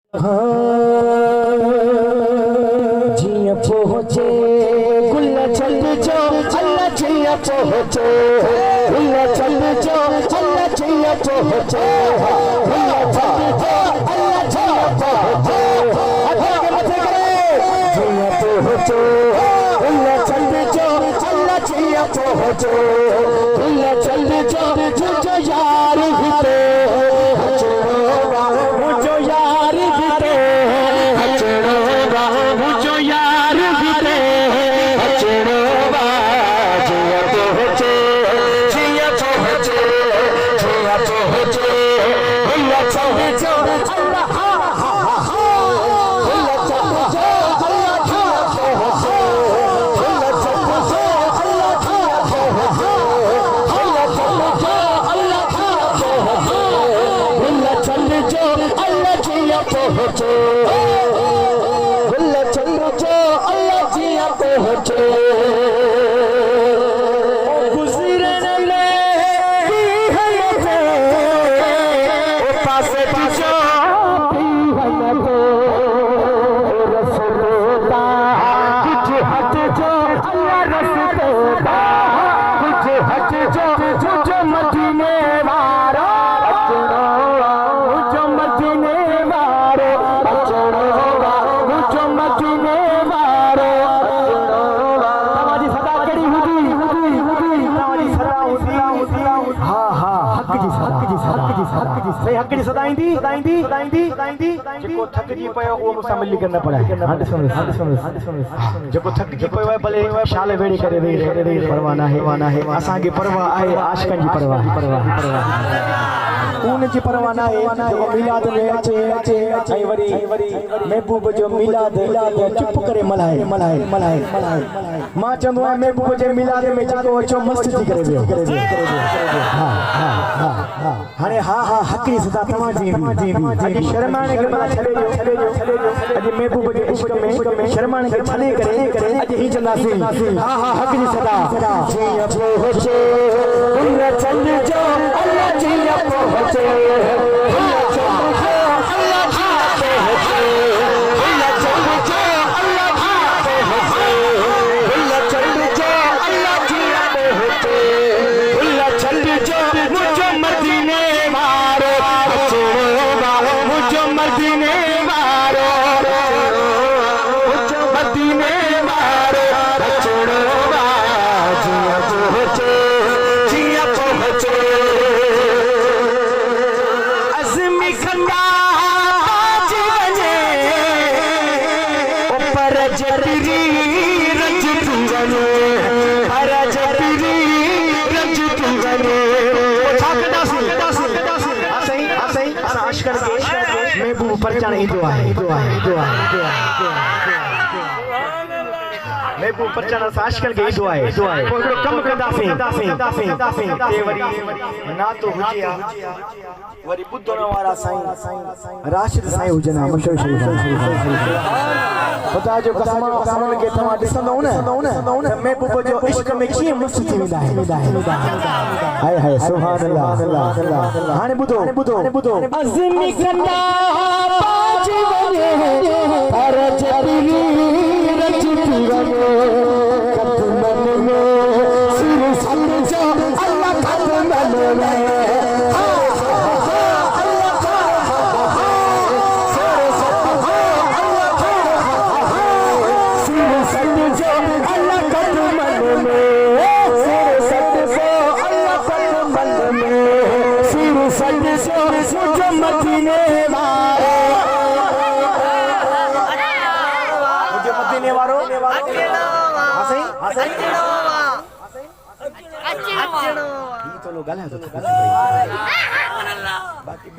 जिया पहुँचे गुल्ला चल जो अल्लाह जिया पहुँचे गुल्ला चल जो अल्लाह जिया पहुँचे गुल्ला चल जो अल्लाह जिया पहुँचे जिया पहुँचे गुल्ला चल जो अल्लाह जिया पहुँचे गुल्ला चल जो जो यार हिते गुल्ला चल जो अल्लाह जिया पहुँचे गुजरने लगी है ओ पासे जो रसोदा कुछ हट जो अल्लाह रसोदा कुछ हट जो जो मदीने वाला हक़ सदाईंदी जेको थकजी पियो उहो मूंसां मिली करना पड़ा जेको थकजी पियो आहे भले शाल वेड़ी करे वेही परवाह नाहे असांखे परवाह आहे आशिक़नि जी परवाह ऊन जी परवाह नाहे जेको मिलाद में अचे ऐं वरी महबूब जो मिलाद चुप करे मल्हाए मां चवंदो आहियां महबूब जे मिलाद में जेको अचो मस्त थी करे वियो हाणे हक़ जी सदा तव्हां जी अॼु शर्माणे खे भला छॾे ॾियो अॼु महबूब जे इश्क में शर्माणे खे छॾे करे अॼु ही चवंदासीं हक़ जी सदा जिया पहुँचे गुल्ला चल जो अल्लाह जिया पहुँचे गुल्ला चल जो अल्लाह जिया पहुँचे गुल्ला चल जो अल्लाह जिया पहुँचे गुल्ला चल जो अल्लाह जिया पहुँचे गुल्ला चल जो मुझे मदीने मारो मुझे मदीने मारो मुझे मदीने मारो जिया पहुँचे अज़मी खंडा जीवने ऊपर जबरी रज तुंगने पर जबरी रज तुंगने महबूब परचान ईंदो आहे महबूब परचान आशिक़नि खे ईंदो आहे पोइ हिकिड़ो कमु कंदासीं ते वरी नातो हुजे वरी ॿुधण वारा साईं राशिद साईं हुजनि मशहूर शरीफ़ ख़ुदा जो कसम असां खे तव्हां ॾिसंदव न महबूब जो इश्क में कीअं मस्त थी वेंदा हाय हाय सुभान अल्लाह हाणे ॿुधो अज़मी कंदा पाजी वञे पर जबरी रज तुंगने कदमन में सिर समझो अल्लाह कदमन में बाकी